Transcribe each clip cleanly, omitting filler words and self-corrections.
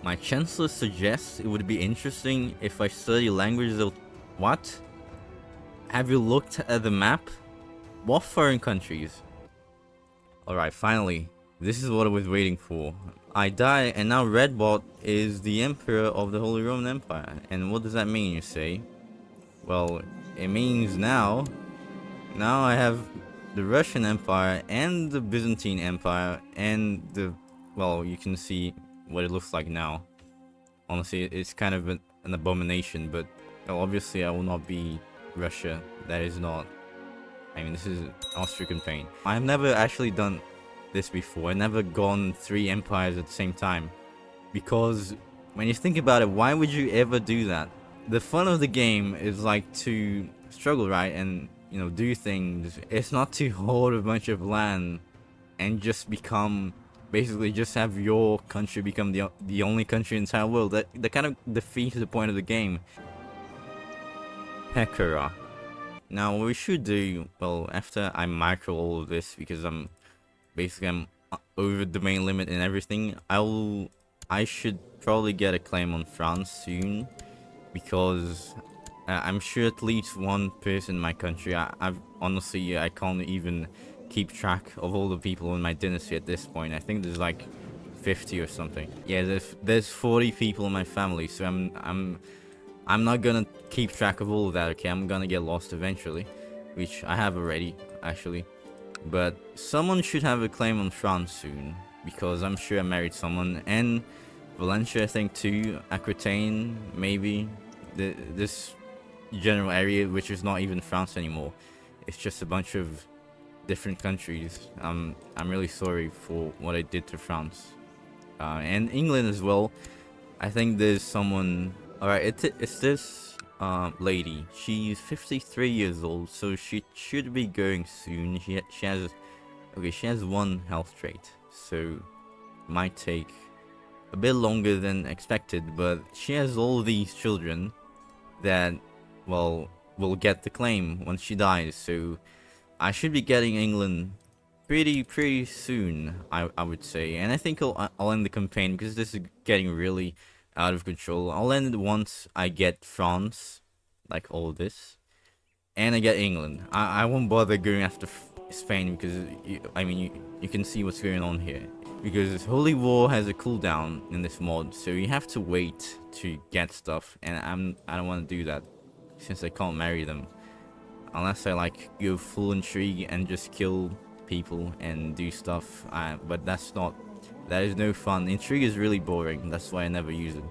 My chancellor suggests it would be interesting if I study languages of... What? Have you looked at the map? What foreign countries? Alright, finally. This is what I was waiting for. I die, and now Redbot is the Emperor of the Holy Roman Empire. And what does that mean, you say? Well, it means now I have the Russian Empire and the Byzantine Empire and the... Well, you can see what it looks like now. Honestly, it's kind of an abomination, but well, obviously I will not be Russia. That is not... I mean, this is Austria campaign. I have never actually done this before. I never gone 3 empires at the same time. Because when you think about it, why would you ever do that? The fun of the game is like to struggle, right? And, you know, do things. It's not to hoard a bunch of land and just become... Basically, just have your country become the only country in the entire world. That kind of defeats the point of the game. Pekara. Now, what we should do, well, after I micro all of this, because I'm over domain limit and everything, I should probably get a claim on France soon, because I'm sure at least one person in my country. I've honestly, I can't even keep track of all the people in my dynasty at this point. I think there's like 50 or something. Yeah, there's 40 people in my family, so I'm not gonna keep track of all of that, okay? I'm gonna get lost eventually, which I have already, actually. But someone should have a claim on France soon, because I'm sure I married someone, and Valencia, I think, too, Aquitaine, maybe. This general area, which is not even France anymore. It's just a bunch of different countries. I'm really sorry for what I did to France. And England as well. I think there's someone... Alright, it's this lady. She's 53 years old, so she should be going soon. She has 1 health trait, so might take a bit longer than expected, but she has all these children that, well, will get the claim once she dies, so I should be getting England pretty soon, I would say. And I think I'll end the campaign, because this is getting really out of control. I'll end it once I get France, like all this, and I get England. I won't bother going after Spain, because you can see what's going on here. Because Holy War has a cooldown in this mod, so you have to wait to get stuff, and I don't want to do that, since I can't marry them. Unless I like go full intrigue and just kill people and do stuff, but that is no fun. Intrigue is really boring, that's why I never use it.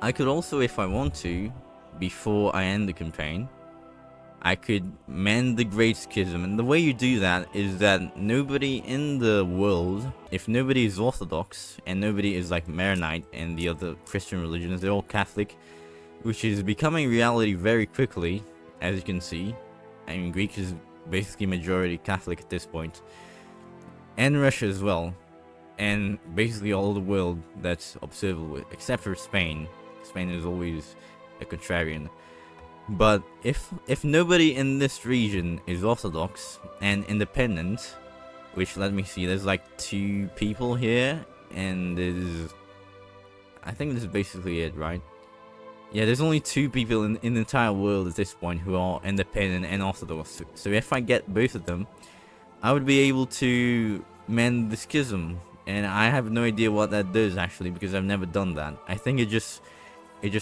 I could also, if I want to, before I end the campaign, I could mend the Great Schism. And the way you do that is that nobody in the world, if nobody is Orthodox and nobody is like Maronite and the other Christian religions, they're all Catholic, which is becoming reality very quickly, as you can see. I mean, Greek is basically majority Catholic at this point, and Russia as well, and basically all the world that's observable, except for Spain. Spain is always a contrarian. But if nobody in this region is Orthodox and independent, which, let me see, there's like 2 people here, and I think this is basically it, right? Yeah, there's only 2 people in the entire world at this point who are independent and Orthodox. So if I get both of them, I would be able to mend the schism. And I have no idea what that does, actually, because I've never done that. I think it just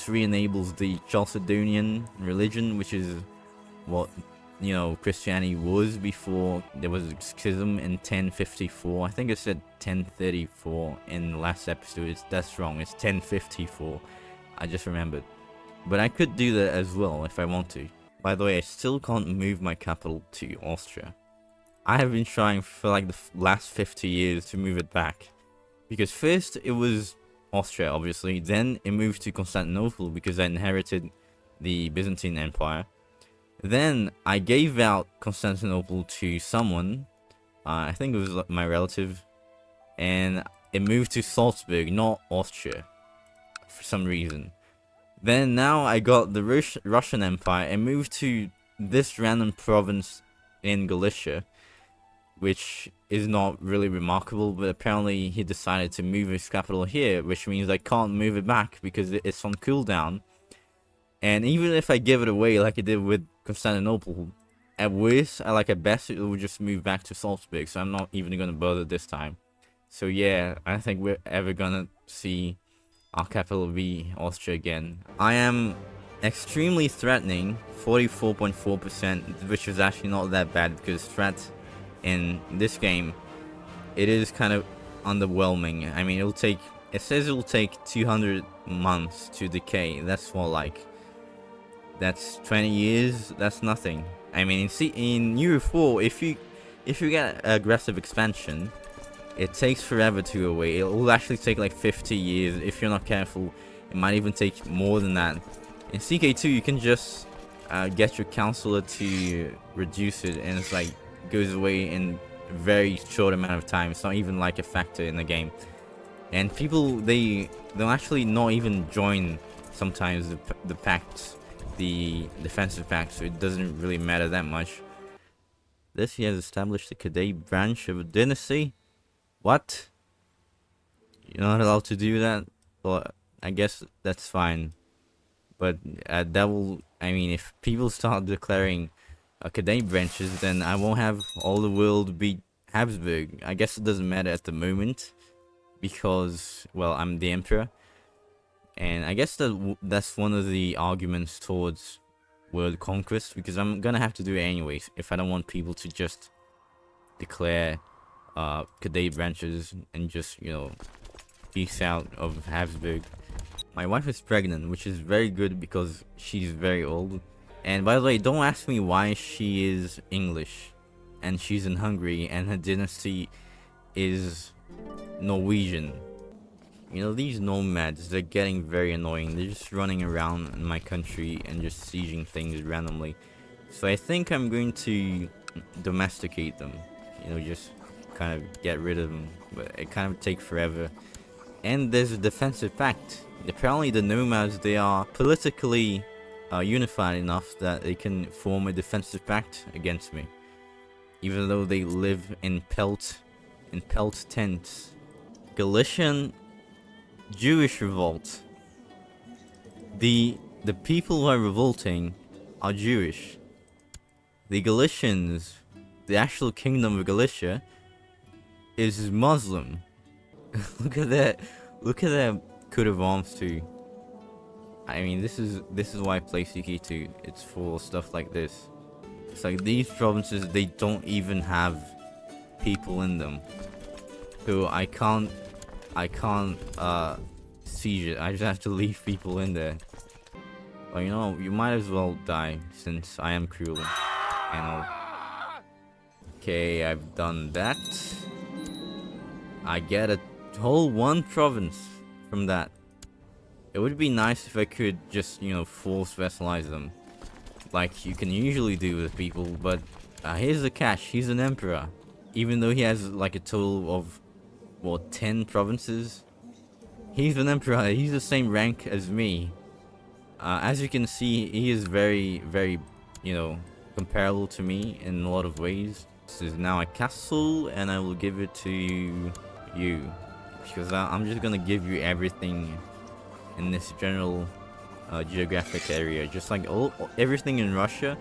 re-enables the Chalcedonian religion, which is what, you know, Christianity was before there was a schism in 1054. I think it said 1034 in the last episode. That's wrong. It's 1054. I just remembered. But I could do that as well if I want to. By the way, I still can't move my capital to Austria. I have been trying for like the last 50 years to move it back. Because first it was Austria, obviously. Then it moved to Constantinople because I inherited the Byzantine Empire. Then I gave out Constantinople to someone. I think it was my relative. And it moved to Salzburg, not Austria, for some reason. Then now I got the Russian Empire and moved to this random province in Galicia. which is not really remarkable, but apparently he decided to move his capital here, which means I can't move it back because it's on cooldown. And even if I give it away like I did with Constantinople, at worst, at best, it will just move back to Salzburg, so I'm not even gonna bother this time. So yeah, I don't think we're ever gonna see our capital be Austria again. I am extremely threatening, 44.4%, which is actually not that bad because threat in this game, it is kind of underwhelming. I mean, it says it will take 200 months to decay. That's more like, that's 20 years, that's nothing. I mean, in Euro 4, if you get aggressive expansion, it takes forever to go away. It will actually take like 50 years if you're not careful. It might even take more than that. In CK2, you can just get your counselor to reduce it, and it's like goes away in a very short amount of time. It's not even like a factor in the game. And people, they'll actually not even join sometimes the pacts, the defensive pact, so it doesn't really matter that much. This, he has established the Cadet branch of a dynasty. What? You're not allowed to do that? Well, I guess that's fine. But that will, I mean, if people start declaring Cadet branches, then I won't have all the world beat Habsburg. I guess it doesn't matter at the moment because, well, I'm the emperor. And I guess that's one of the arguments towards world conquest, because I'm gonna have to do it anyways if I don't want people to just declare Cadet branches and just, you know, peace out of Habsburg. My wife is pregnant, which is very good because she's very old. And by the way, don't ask me why she is English and she's in Hungary and her dynasty is Norwegian. You know, these nomads, they're getting very annoying. They're just running around in my country and just sieging things randomly. So I think I'm going to domesticate them. You know, just kind of get rid of them. But it kind of takes forever. And there's a defensive pact. Apparently the nomads, they are politically unified enough that they can form a defensive pact against me. Even though they live in pelt tents. Galician Jewish revolt. The people who are revolting are Jewish. The Galicians, the actual kingdom of Galicia, is Muslim. Look at that. Look at that coat of arms too. I mean, this is why I play CK2. It's full of stuff like this. It's like these provinces, they don't even have people in them. So I can't siege it. I just have to leave people in there. Well, you know, you might as well die since I am cruel. I know. Okay, I've done that. I get a whole one province from that. It would be nice if I could just, you know, force vassalize them, like you can usually do with people, but here's the catch. He's an emperor. Even though he has like a total of, what, 10 provinces? He's an emperor. He's the same rank as me. As you can see, he is very, very, you know, comparable to me in a lot of ways. This is now a castle, and I will give it to you. Because I'm just gonna give you everything in this general geographic area. Just like everything in Russia,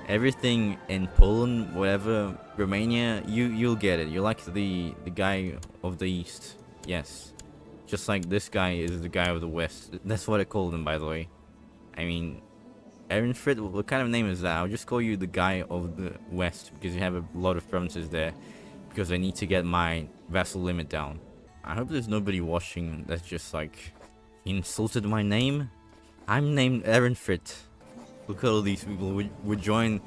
everything in Poland, whatever, Romania, you'll get it. You're like the guy of the East. Yes. Just like this guy is the guy of the West. That's what I called him, by the way. I mean, Ehrenfried, what kind of name is that? I'll just call you the guy of the West, because you have a lot of provinces there. Because I need to get my vassal limit down. I hope there's nobody watching that's just like, he insulted my name? I'm named Ehrenfried. Look at all these people would join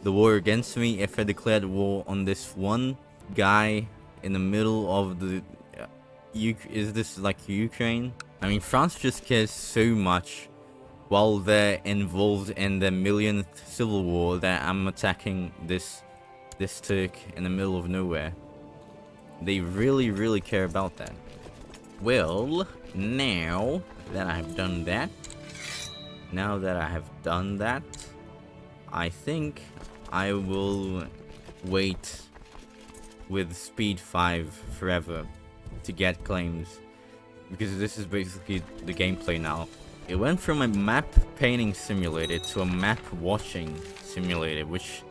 the war against me if I declared war on this one guy in the middle of the... is this like Ukraine? I mean, France just cares so much while they're involved in the millionth civil war that I'm attacking this Turk in the middle of nowhere. They really, really care about that. Well, now that I've done that, I think I will wait with speed 5 forever to get claims, because this is basically the gameplay now. It went from a map painting simulator to a map watching simulator, which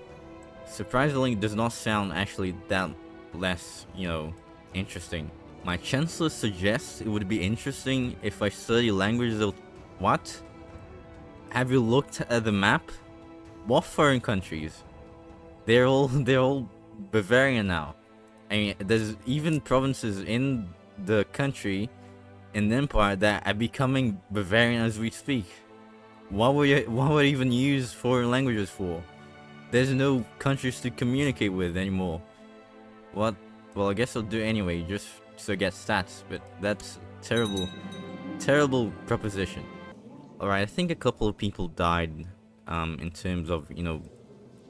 surprisingly does not sound actually that less, you know, interesting. My chancellor suggests it would be interesting if I study languages of... What? Have you looked at the map? What foreign countries? They're all Bavarian now. I mean, there's even provinces in the country, in the empire, that are becoming Bavarian as we speak. What would even use foreign languages for? There's no countries to communicate with anymore. What? Well, I guess I'll do it anyway, just to get stats, but that's terrible proposition. Alright, I think a couple of people died, in terms of, you know,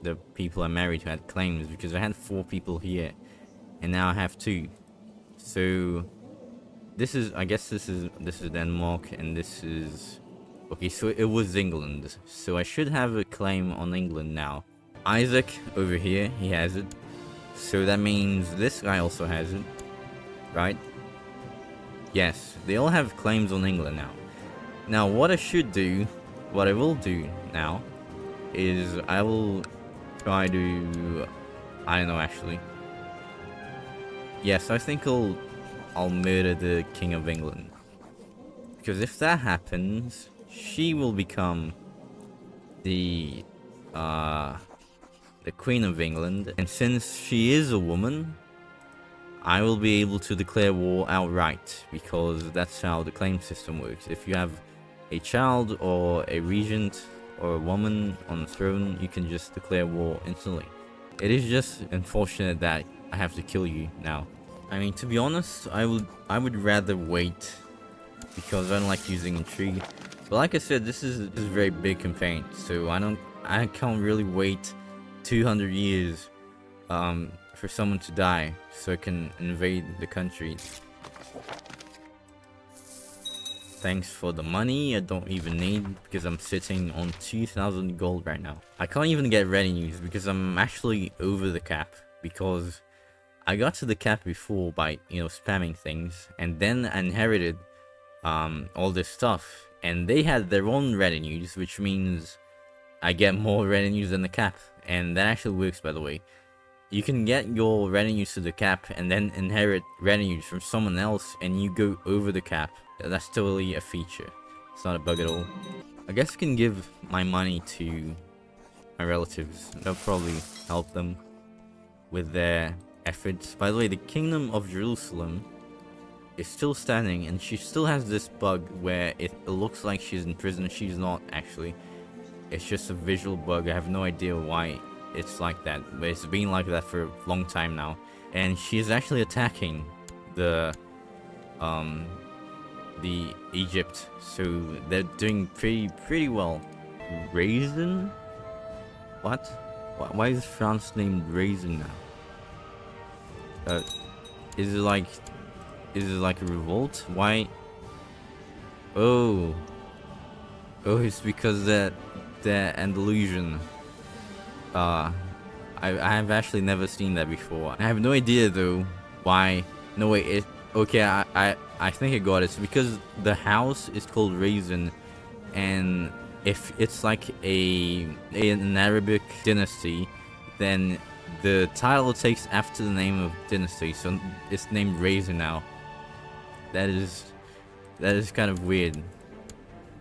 the people I married who had claims, because I had 4 people here, and now I have 2. So, I guess this is Denmark, and this is... Okay, so it was England, so I should have a claim on England now. Isaac, over here, he has it. So that means this guy also has it, right? Yes, they all have claims on England now. Now, what I will do now, is I will try to... I don't know, actually. Yes, I think I'll murder the King of England. Because if that happens, she will become the Queen of England. And since she is a woman, I will be able to declare war outright, because that's how the claim system works. If you have a child or a regent or a woman on the throne, you can just declare war instantly. It is just unfortunate that I have to kill you now. I mean, to be honest, I would rather wait, because I don't like using intrigue. But like I said, this is a very big campaign, so I can't really wait 200 years for someone to die so I can invade the country. Thanks for the money I don't even need, because I'm sitting on 2,000 gold right now. I can't even get retinues because I'm actually over the cap, because I got to the cap before by, you know, spamming things, and then I inherited all this stuff, and they had their own retinues, which means I get more retinues than the cap, and that actually works, by the way. You can get your retinues to the cap and then inherit retinues from someone else, and you go over the cap. That's totally a feature. It's not a bug at all. I guess I can give my money to my relatives. That'll probably help them with their efforts. By the way, the Kingdom of Jerusalem is still standing, and she still has this bug where it looks like she's in prison. She's not, actually. It's just a visual bug. I have no idea why it's like that, but it's been like that for a long time now. And she's actually attacking the Egypt, so they're doing pretty well. Raisin? What? Why is France named Raisin now? Is it like a revolt? Why? Oh, it's because that Andalusian. I have actually never seen that before. I have no idea though why. No wait, okay, I think I got it. It's because the house is called Raisin, and if it's like an Arabic dynasty, then the title takes after the name of dynasty, so it's named Raisin now. That is kind of weird.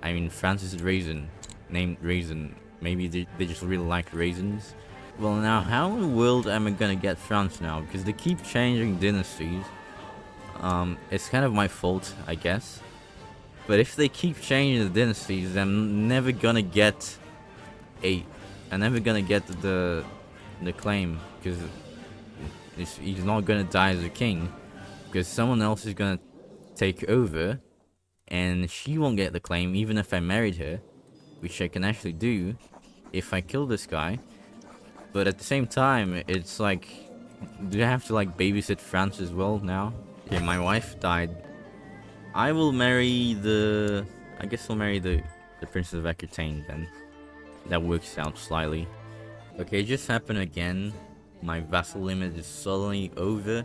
I mean, Francis Raisin, named Raisin. Maybe they just really like raisins. Well, now, how in the world am I gonna get France now? Because they keep changing dynasties. It's kind of my fault, I guess. But if they keep changing the dynasties, I'm never gonna get the claim, because he's not gonna die as a king, because someone else is gonna take over, and she won't get the claim even if I married her, which I can actually do if I kill this guy. But at the same time, it's like, do I have to like babysit France as well now? Okay, my wife died. I will marry I guess I'll marry the Princess of Aquitaine then. That works out slightly. Okay, it just happened again. my vassal limit is suddenly over,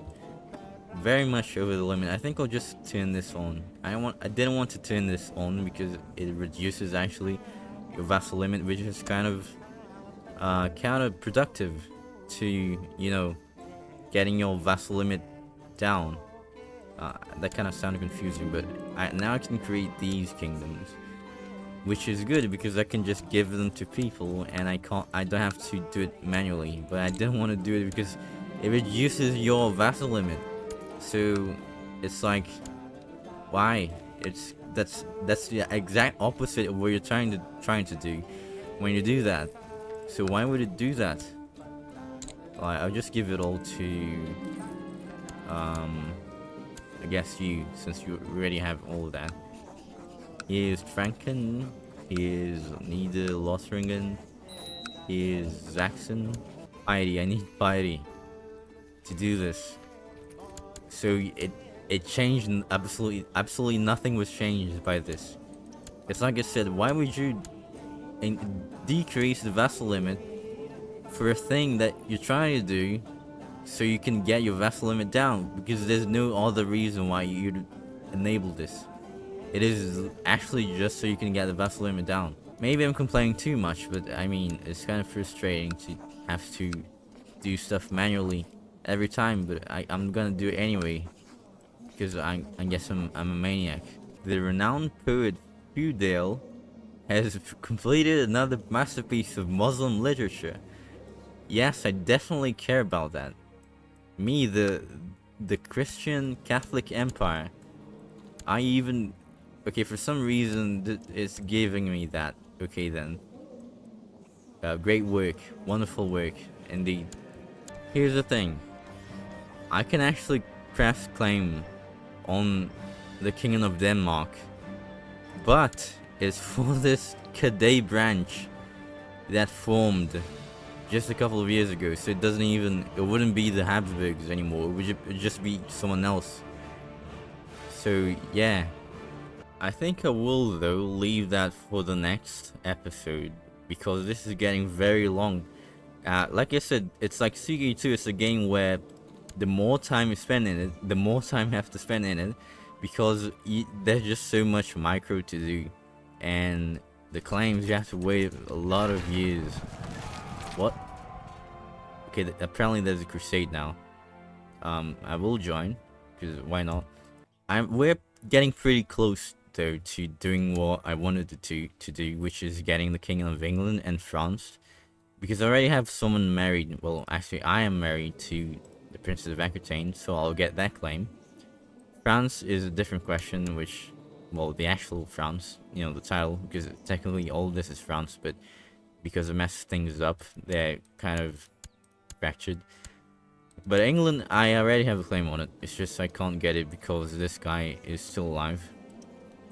very much over the limit. I think I'll just turn this on. I didn't want to turn this on because it reduces actually your vassal limit, which is kind of counterproductive to, you know, getting your vassal limit down. That kind of sounded confusing, but now I can create these kingdoms, which is good because I can just give them to people and I don't have to do it manually. But I didn't want to do it because it reduces your vassal limit. So it's like, why? That's the exact opposite of what you're trying to do when you do that. So why would it do that? I'll just give it all to I guess you, since you already have all of that. Here's Franken, here's Niederlothringen, here's Saxon. Piety, I need piety to do this. So it changed. Absolutely nothing was changed by this. It's like I said, why would you decrease the vassal limit for a thing that you're trying to do so you can get your vassal limit down? Because there's no other reason why you'd enable this. It is actually just so you can get the vassal limit down. Maybe I'm complaining too much, but I mean, it's kind of frustrating to have to do stuff manually every time, but I'm gonna do it anyway because I guess I'm a maniac. The renowned poet Feudale has completed another masterpiece of Muslim literature. Yes, I definitely care about that. Me, the Christian Catholic Empire. I even... Okay, for some reason, it's giving me that. Okay, then. Great work. Wonderful work. Indeed. Here's the thing. I can actually craft claim on the Kingdom of Denmark. But it's for this Cadet branch that formed just a couple of years ago. So it doesn't even... It wouldn't be the Habsburgs anymore. It would just be someone else. So, yeah. I think I will, though, leave that for the next episode, because this is getting very long. Like I said, it's like CK2, it's a game where the more time you spend in it, the more time you have to spend in it, because there's just so much micro to do, and the claims, you have to wait a lot of years. What? Okay, apparently there's a crusade now. I will join, because why not? We're getting pretty close though to doing what I wanted to do, which is getting the Kingdom of England and France, because I already have someone married. Well, actually, I am married to the Princess of Aquitaine, so I'll get that claim. France is a different question, which, well, the actual France, you know, the title, because technically all this is France, but because it messes things up, they're kind of fractured. But England, I already have a claim on it. It's just I can't get it because this guy is still alive.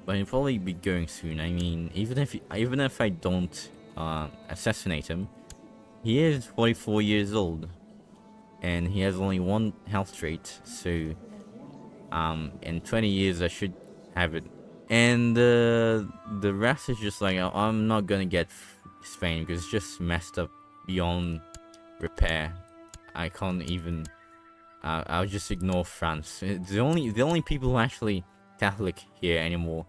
But he'll probably be going soon. I mean, even if I don't assassinate him, he is 44 years old, and he has only one health trait. So, in 20 years I should have it. And the rest is just like, I'm not gonna get Spain because it's just messed up beyond repair. I can't even. I'll just ignore France. The only people who are actually Catholic here anymore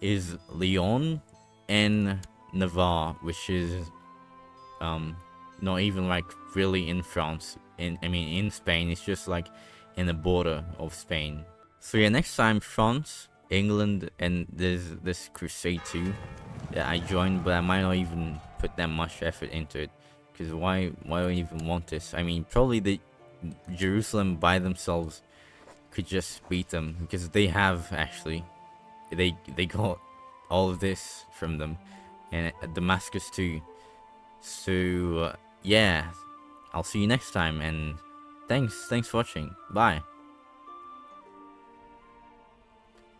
is Lyon and Navarre, which is not even like really in France. In Spain, it's just like in the border of Spain. So yeah, next time France, England, and there's this Crusade 2 that I joined, but I might not even put that much effort into it. Because why do I even want this? I mean, probably the Jerusalem by themselves could just beat them, because they have actually. They got all of this from them, and Damascus too. So yeah, I'll see you next time, and thanks for watching. Bye.